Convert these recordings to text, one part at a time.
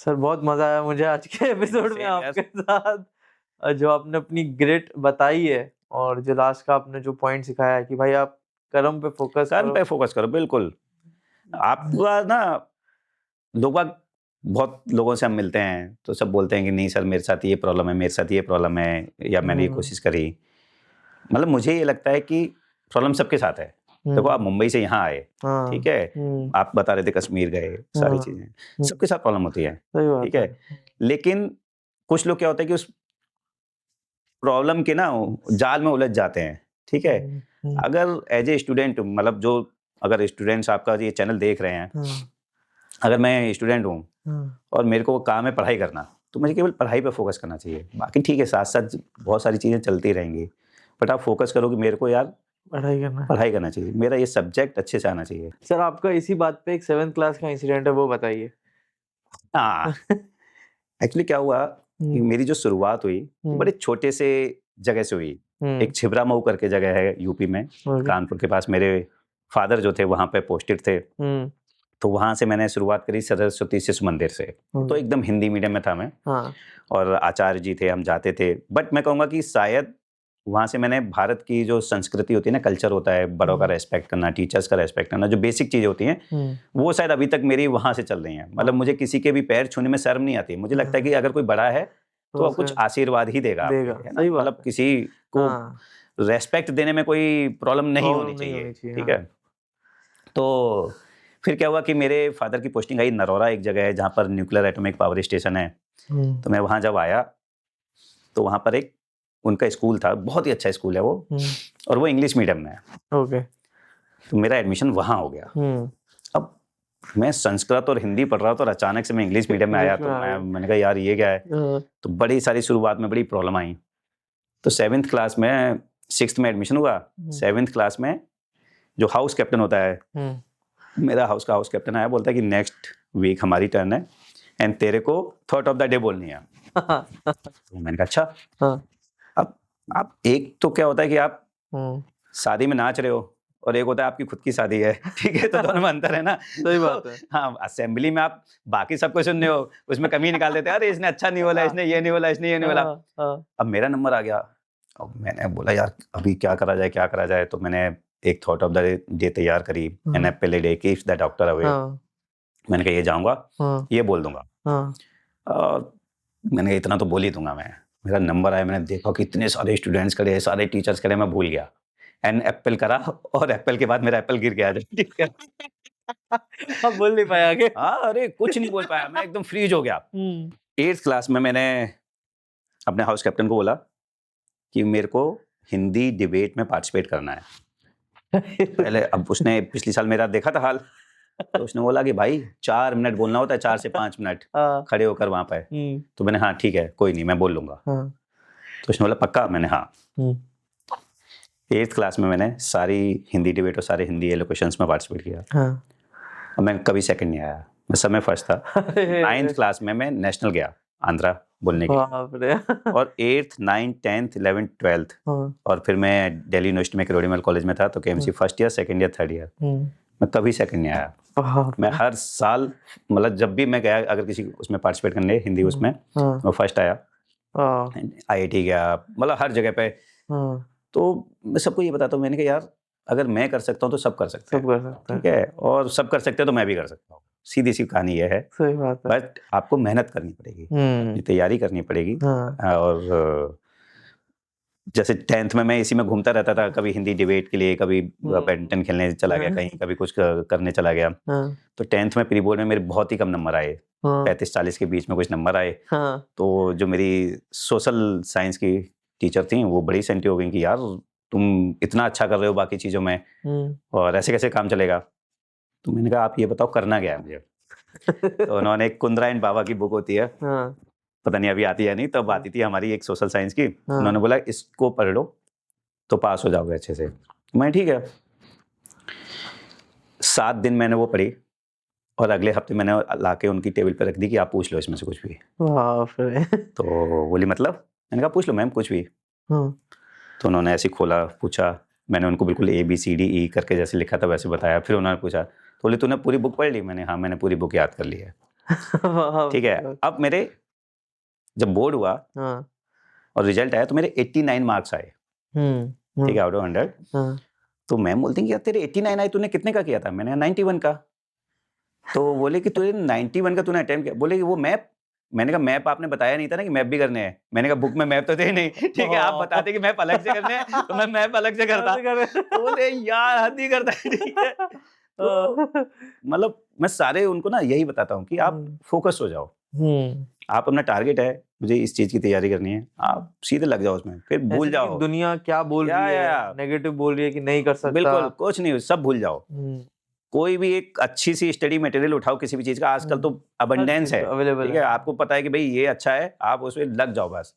Sir बहुत मजा आया मुझे आज के एपिसोड में आपके साथ, जो आपने अपनी ग्रिट बताई है और जो लास्ट का आपने जो पॉइंट सिखाया है कि भाई आप कर्म पे फोकस करो। बिल्कुल। आपका ना बहुत लोगों से हम मिलते हैं तो सब बोलते हैं कि नहीं सर मेरे साथ ये प्रॉब्लम है, मेरे साथ ये प्रॉब्लम है, या मैंने ये कोशिश करी। मतलब मुझे ये लगता है कि प्रॉब्लम सबके साथ है। देखो आप मुंबई से यहाँ आए, ठीक है, आप बता रहे थे कश्मीर गए, सारी चीजें सबके साथ प्रॉब्लम होती है, ठीक है। लेकिन कुछ लोग क्या होता है कि उस प्रॉब्लम के ना जाल में उलझ जाते हैं, ठीक है। अगर एज ए स्टूडेंट, मतलब जो अगर स्टूडेंट्स आपका ये चैनल देख रहे हैं, अगर मैं स्टूडेंट हूँ और मेरे को काम है पढ़ाई करना, तो मुझे केवल पढ़ाई पे फोकस करना चाहिए। बाकी ठीक है साथ साथ बहुत सारी चीजें चलती रहेंगी, बट आप फोकस करो कि मेरे को यार पढ़ाई करना चाहिए, मेरा ये सब्जेक्ट अच्छे से आना चाहिए। सर आपका इसी बात पे एक 7th क्लास का इंसिडेंट है, वो बताइए। हाँ एक्चुअली क्या हुआ कि मेरी जो शुरुआत हुई बड़े छोटे से जगह से हुई। एक छिबरा मऊ करके जगह है यूपी में, कानपुर के पास। मेरे फादर जो थे वहां पे पोस्टेड थे, तो वहां से मैंने शुरुआत करी सरस्वती शिशु मंदिर से। तो एकदम हिंदी मीडियम में था मैं, और आचार्य जी थे, हम जाते थे। बट मैं कहूँगा कि शायद वहां से मैंने भारत की जो संस्कृति होती है ना, कल्चर होता है, बड़ों का रेस्पेक्ट करना, टीचर्स का रेस्पेक्ट करना, जो बेसिक चीजें होती हैं, वो शायद अभी तक मेरी वहां से चल रही हैं। मतलब मुझे किसी के भी पैर छूने में शर्म नहीं आती। मुझे लगता है कि अगर कोई बड़ा है तो कुछ आशीर्वाद ही देगा, मतलब किसी को रेस्पेक्ट देने में कोई प्रॉब्लम नहीं होनी चाहिए, ठीक है। तो फिर क्या हुआ कि मेरे फादर की पोस्टिंग आई नरौरा, एक जगह है जहाँ पर न्यूक्लियर एटॉमिक पावर स्टेशन है। तो मैं वहां जब आया तो वहां पर एक उनका स्कूल था, बहुत ही अच्छा स्कूल है वो, और वो इंग्लिश मीडियम में है। तो मेरा एडमिशन वहां हो गया। अब मैं संस्कृत और हिंदी पढ़ रहा था और अचानक से मैं इंग्लिश मीडियम में आया, तो मैंने कहा यार ये क्या है। तो बड़ी सारी शुरुआत में बड़ी प्रॉब्लम आई। तो 7th क्लास में, 6th में एडमिशन हुआ। 7th क्लास में जो हाउस कैप्टन होता है, मेरा हाउस का हाउस कैप्टन आया, बोलता है कि नेक्स्ट वीक हमारी टर्न है एंड तेरे को थॉट ऑफ द डे बोलनी है। तो मैंने कहा अच्छा। अब आप एक तो क्या होता है कि आप शादी में नाच रहे हो और एक होता है आपकी खुद की शादी है, ठीक है, तो दोनों में अंतर है ना। सही बात है। हाँ, असेंबली में आप बाकी सबको सुन रहे हो, उसमें कमी निकाल देते हैं, अरे इसने अच्छा नहीं बोला, इसने ये नहीं बोला, इसने ये नहीं बोला। अब मेरा नंबर आ गया। अब मैंने बोला यार अभी क्या करा जाए। तो मैंने एक थॉट ऑफ द डे तैयार करी, an apple a day keeps the doctor away. मैंने कहा ये जाऊंगा, ये बोल दूंगा, और मैंने कहा इतना तो बोल ही दूंगा मैं। मेरा नंबर आया, मैंने देखा कि इतने सारे स्टूडेंट्स खड़े हैं, सारे टीचर्स खड़े, मैं भूल गया। एन एप्पल करा और एप्पल के बाद मेरा एप्पल गिर गया। अब बोल नहीं पाया आगे। हाँ, अरे कुछ नहीं बोल पाया, मैं एकदम फ्रीज हो गया। 8th क्लास में मैंने अपने हाउस कैप्टन को बोला कि मेरे को हिंदी डिबेट में पार्टिसिपेट करना है। पहले अब उसने पिछले साल मेरा देखा था हाल, तो उसने बोला कि भाई 4 मिनट बोलना होता है, 4 से 5 मिनट खड़े होकर वहां पे। तो मैंने हाँ ठीक है कोई नहीं, मैं बोल लूंगा। तो उसने बोला पक्का? मैंने हाँ। 8th क्लास में मैंने सारी हिंदी डिबेट और सारे हिंदी एलोकेशंस में पार्टिसिपेट किया। और मैं कभी सेकंड नहीं आया, मैं समय फर्स्ट था। 9th क्लास में मैं नेशनल गया आंध्रा बोलने के। और 8th 9th 10th 11th 12th और फिर मैं दिल्ली यूनिवर्सिटी में करोड़ीमल कॉलेज में था, तो KMC first year, second year, third year, मैं कभी सेकंड नहीं आया। मैं हर साल, मतलब जब भी मैं गया अगर किसी उसमें पार्टिसिपेट करने हिंदी उसमें, मैं फर्स्ट आया। IIT गया, मतलब हर जगह पे। तो मैं सबको ये बताता हूँ, मैंने कहा यार अगर मैं कर सकता हूँ तो सब कर सकते हैं, ठीक है, और सब कर सकते हैं तो मैं भी कर सकता हूँ। सीधी सी कहानी ये है। सही बात है। बट आपको मेहनत करनी पड़ेगी, तैयारी करनी पड़ेगी। और जैसे 10th में मैं इसी में घूमता रहता था, कभी हिंदी डिबेट के लिए, कभी बैडमिंटन खेलने चला गया कहीं, कभी कुछ करने चला गया। तो 10th में प्री बोर्ड में मेरे बहुत ही कम नंबर आए, 35-40 के बीच में कुछ नंबर आए। तो जो मेरी सोशल साइंस की टीचर थी वो बड़ी सेंटी हो गई कि यार तुम इतना अच्छा कर रहे हो बाकी चीजों में, और ऐसे कैसे काम चलेगा। तो मैंने कहा आप ये बताओ करना क्या है मुझे। तो उन्होंने एक कुंद्रा बाबा की बुक होती है, पता नहीं अभी आती है नहीं, तब आती थी हमारी, एक सोशल साइंस की। उन्होंने बोला इसको पढ़ लो तो पास हो जाओगे अच्छे से। मैं ठीक है, 7 दिन मैंने वो पढ़ी, और अगले हफ्ते मैंने लाके उनकी टेबल पे रख दी कि आप पूछ लो इसमें से कुछ भी। तो बोली मतलब? मैंने कहा पूछ लो मैम कुछ भी। तो उन्होंने ऐसे खोला, पूछा, मैंने उनको बिल्कुल ABCDE करके जैसे लिखा था वैसे बताया। फिर उन्होंने पूछा, तो बोले तूने पूरी बुक पढ़ ली? मैंने हाँ, मैंने पूरी बुक याद कर ली है। ठीक है। अब मेरे जब बोर्ड हुआ और रिजल्ट आया तो मेरे 89 मार्क्स आए, ठीक है, आउट ऑफ 100। तो मैम बोलती कि यार तेरे 89 आए, तूने कितने का किया था? मैंने 91 का। तो बोले कि तूने 91 का तूने अटेम्प्ट किया। बोले कि वो मैप, मैंने कहा मैप आपने बताया नहीं था ना कि मैप भी करने हैं। मैंने कहा बुक में मैप तो थे नहीं, ठीक है, आप बताते कि मैप अलग से करने हैं तो मैं मैप अलग से करता। तो बोले यार हद ही करता है, ठीक है। तो मतलब मैं सारे उनको ना यही बताता हूँ कि आप फोकस हो जाओ, आप अपना टारगेट है मुझे इस चीज की तैयारी करनी है, आप सीधे लग जाओ उसमें, फिर भूल जाओ दुनिया क्या बोल रही है, नेगेटिव बोल रही है कि नहीं कर सकता, बिल्कुल कुछ नहीं, सब भूल जाओ। कोई भी एक अच्छी सी स्टडी मटेरियल उठाओ किसी भी चीज का, आजकल तो अबंडेंस है, ठीक है, आपको पता है कि भाई ये अच्छा है, आप उसमें लग जाओ बस।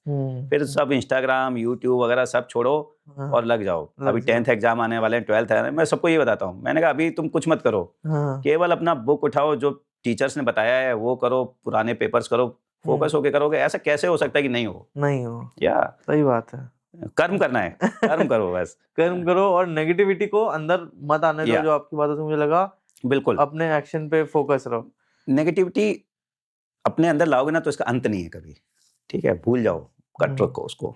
फिर सब इंस्टाग्राम यूट्यूब वगैरह सब छोड़ो और लग जाओ। अभी 10th एग्जाम आने वाले हैं, 12th आने, मैं सबको ये बताता हूँ, मैंने कहा अभी तुम कुछ मत करो, केवल अपना बुक उठाओ, जो टीचर्स ने बताया है वो करो, पुराने पेपर्स करो, फोकस होके करोगे। ऐसा कैसे हो सकता है कि नहीं हो या सही बात है। कर्म करना है, कर्म करो बस। कर्म करो और नेगेटिविटी को अंदर मत आने दो, जो आपकी बातों से मुझे लगा। बिल्कुल अपने एक्शन पे फोकस रहो। नेगेटिविटी अपने अंदर लाओगे ना तो इसका अंत नहीं है कभी, ठीक है, भूल जाओ, कट रखो उसको,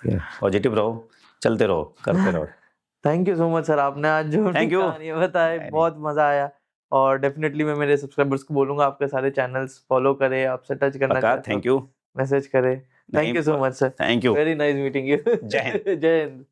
पॉजिटिव रहो, चलते रहो, करते रहो। Thank you so much sir, आपने आज जो कहानी बताई बहुत मजा आया, और डेफिनेटली मैं मेरे सब्सक्राइबर्स को बोलूंगा आपके सारे चैनल्स फॉलो करें, आपसे टच करना चाहते हैं, थैंक यू, मैसेज करें। Thank you so much sir, thank you, very nice meeting you. जय हिंद। जय हिंद।